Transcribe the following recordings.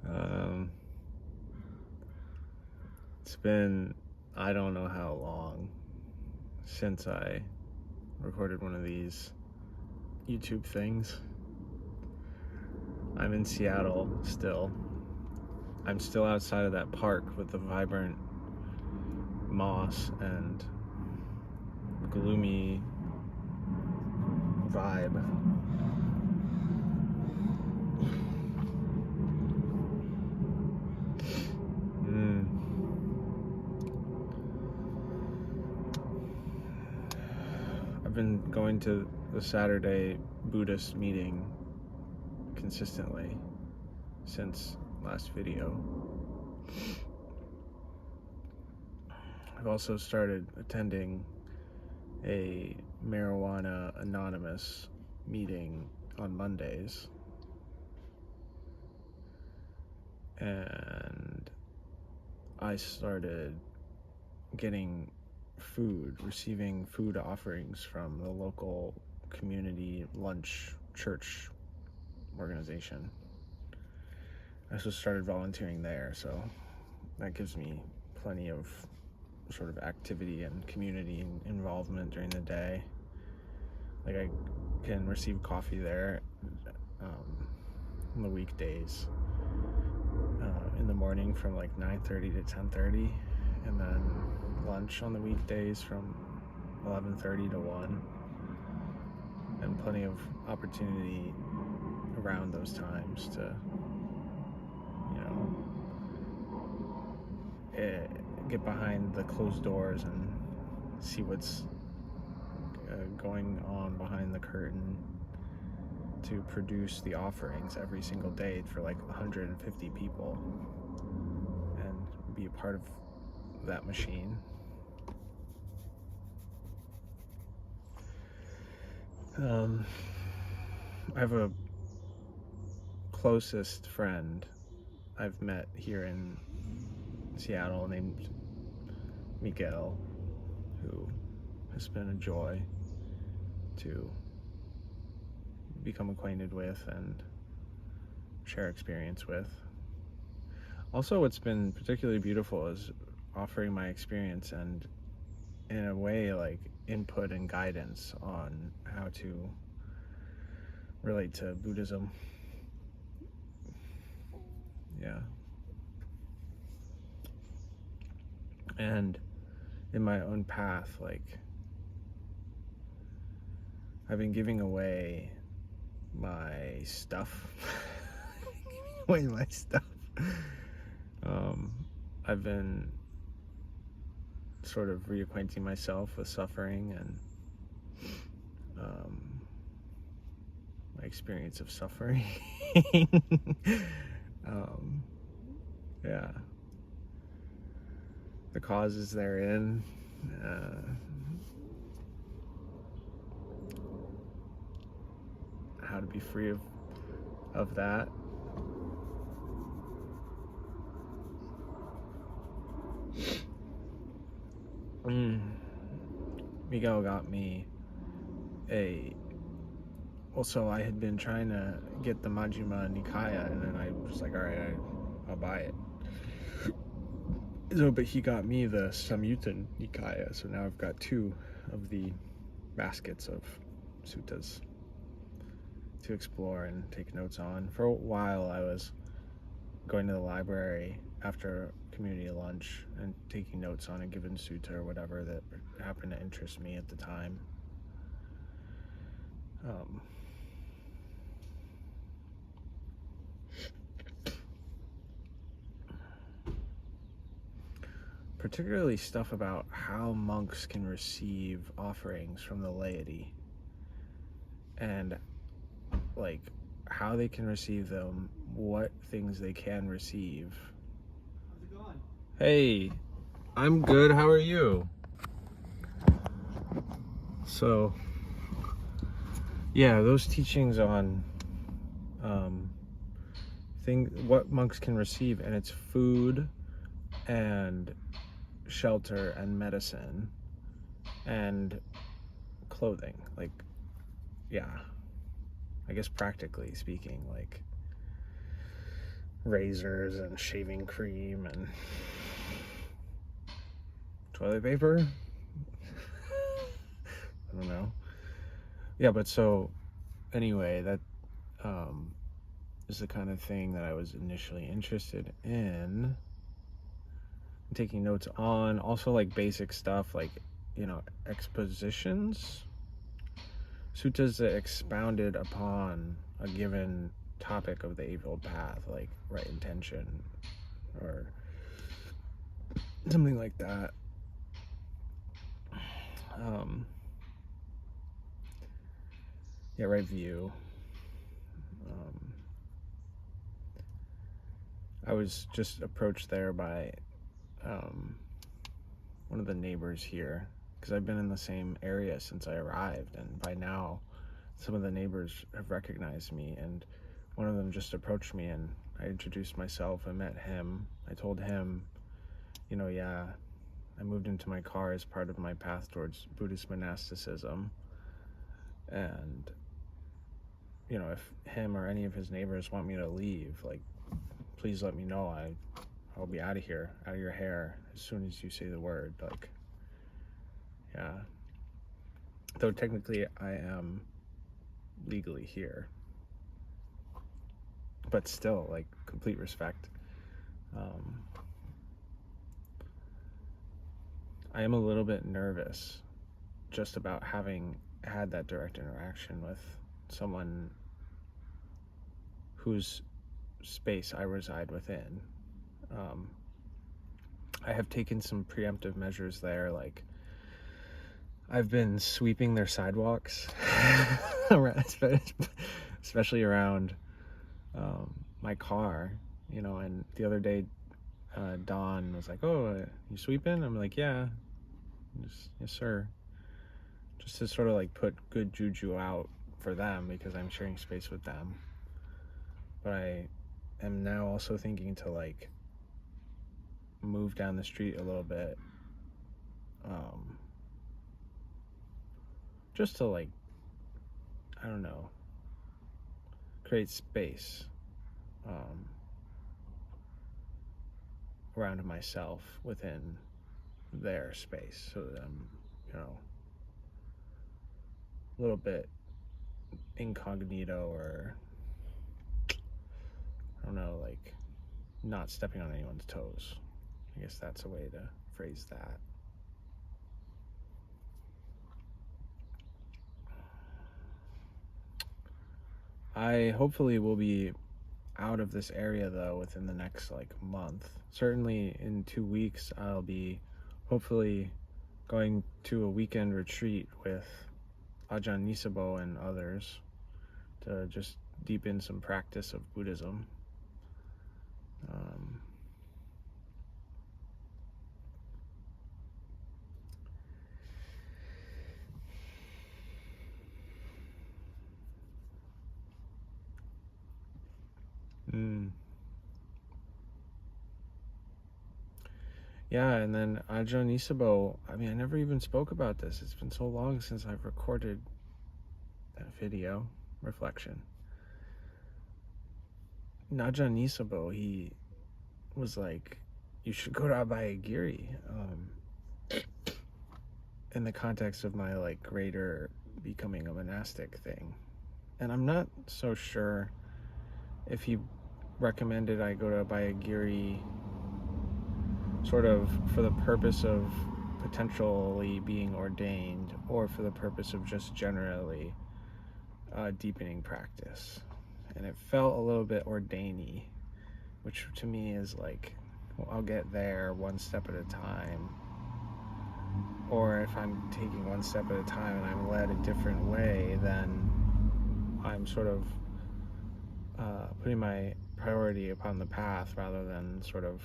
um, it's been, I don't know how long since I recorded one of these YouTube things. I'm in Seattle still. I'm still outside of that park with the vibrant moss and gloomy vibe. I've been going to the Saturday Buddhist meeting consistently since last video. I've also started attending a Marijuana Anonymous meeting on Mondays, and I started getting receiving food offerings from the local community lunch church organization. I also started volunteering there, so that gives me plenty of sort of activity and community involvement during the day. Like, I can receive coffee there on the weekdays in the morning from like 9:30 to 10:30, and then lunch on the weekdays from 11:30 to 1, and plenty of opportunity around those times to, get behind the closed doors and see what's going on behind the curtain to produce the offerings every single day for like 150 people and be a part of that machine. I have a closest friend I've met here in Seattle named Miguel, who has been a joy to become acquainted with and share experience with. Also, what's been particularly beautiful is offering my experience and, in a way, like input and guidance on how to relate to Buddhism. Yeah. And in my own path, like, I've been giving away my stuff. I've been sort of reacquainting myself with suffering and my experience of suffering. Yeah. The causes therein. How to be free of that. Miguel got me so I had been trying to get the Majjhima Nikaya, and then I was like, all right, I'll buy it. So, but he got me the Samyutta Nikaya, so now I've got 2 of the baskets of suttas to explore and take notes on. For a while, I was going to the library after community lunch and taking notes on a given sutta or whatever that happened to interest me at the time. Particularly stuff about how monks can receive offerings from the laity, and like how they can receive them, what things they can receive. How's it going? Hey, I'm good. How are you? So, yeah, those teachings on what monks can receive, and it's food and shelter and medicine and clothing. Like, yeah, I guess practically speaking, like razors and shaving cream and toilet paper. I don't know. Yeah, but so anyway, that is the kind of thing that I was initially interested in taking notes on. Also, like basic stuff like, expositions, suttas that expounded upon a given topic of the Eightfold Path, like right intention or something like that. Right view. I was just approached there by one of the neighbors here, because I've been in the same area since I arrived, and by now some of the neighbors have recognized me, and one of them just approached me, and I introduced myself. I met him. I told him, I moved into my car as part of my path towards Buddhist monasticism, and if him or any of his neighbors want me to leave, like, please let me know. I'll be out of here, out of your hair, as soon as you say the word. Like, yeah. Though technically I am legally here, but still, like, complete respect. I am a little bit nervous just about having had that direct interaction with someone whose space I reside within. I have taken some preemptive measures there, like I've been sweeping their sidewalks, especially around my car, and the other day Dawn was like, "Oh, you sweeping?" I'm like, "Yeah, yes sir," just to sort of like put good juju out for them, because I'm sharing space with them. But I am now also thinking to like move down the street a little bit, just to like, I don't know, create space around myself within their space, so that I'm, a little bit incognito, or I don't know, like not stepping on anyone's toes. I guess that's a way to phrase that. I hopefully will be out of this area though within the next like month. Certainly in 2 weeks I'll be hopefully going to a weekend retreat with Ajahn Nisabo and others to just deepen some practice of Buddhism. Yeah, and then Ajahn Nisabo, I mean, I never even spoke about this. It's been so long since I've recorded that video reflection. Ajahn Nisabo, he was like, you should go to Abhayagiri, in the context of my like greater becoming a monastic thing. And I'm not so sure if he recommended I go to Abhayagiri sort of for the purpose of potentially being ordained, or for the purpose of just generally deepening practice. And it felt a little bit ordainy, which to me is like, well, I'll get there one step at a time. Or if I'm taking one step at a time and I'm led a different way, then I'm sort of putting my priority upon the path rather than sort of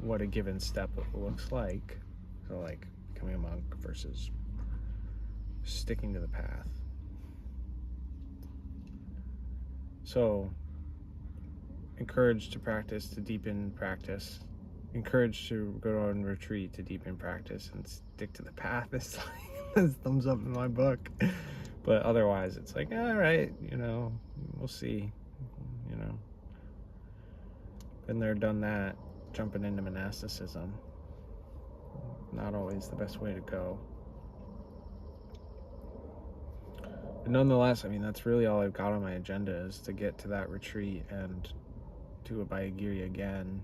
what a given step looks like. So like becoming a monk versus sticking to the path. So encouraged to practice, to deepen practice. Encouraged to go on retreat to deepen practice and stick to the path. It's like this thumbs up in my book. But otherwise it's like, all right, we'll see, Been there, done that, jumping into monasticism. Not always the best way to go. But nonetheless, I mean, that's really all I've got on my agenda, is to get to that retreat and do a Bayagiri again.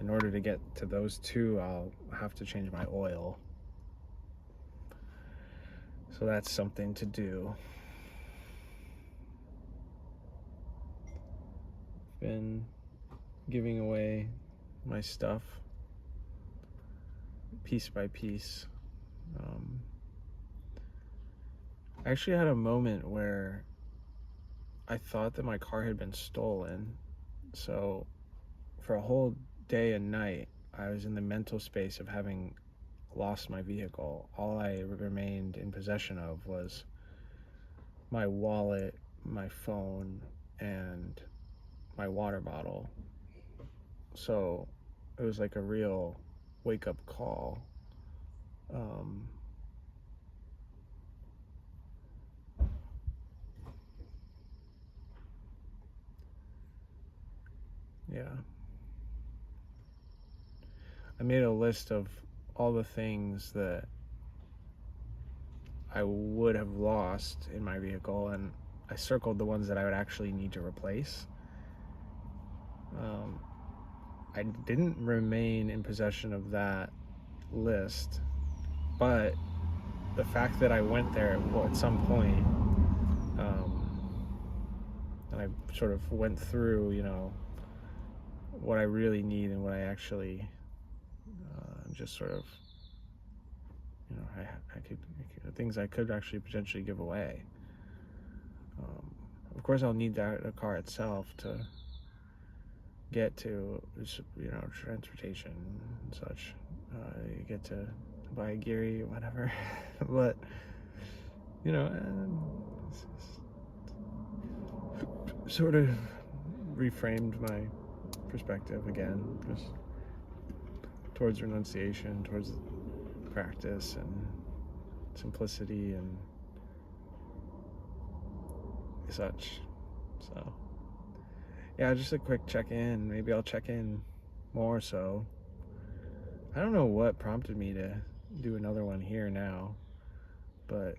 In order to get to those two, I'll have to change my oil. So that's something to do. Been giving away my stuff piece by piece. I actually had a moment where I thought that my car had been stolen. So for a whole day and night, I was in the mental space of having lost my vehicle. All I remained in possession of was my wallet, my phone, and my water bottle. So it was like a real wake-up call. Yeah. I made a list of all the things that I would have lost in my vehicle, and I circled the ones that I would actually need to replace. I didn't remain in possession of that list, but the fact that I went there at some point, and I sort of went through, what I really need and what I actually just sort of, I could things I could actually potentially give away. Of course, I'll need the car itself to get to, transportation and such. You get to Bayagiri, whatever. But sort of reframed my perspective again, just towards renunciation, towards practice and simplicity and such. So yeah, just a quick check-in. Maybe I'll check in more. So I don't know what prompted me to do another one here now, but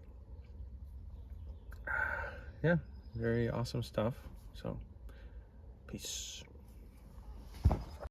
yeah, very awesome stuff. So peace.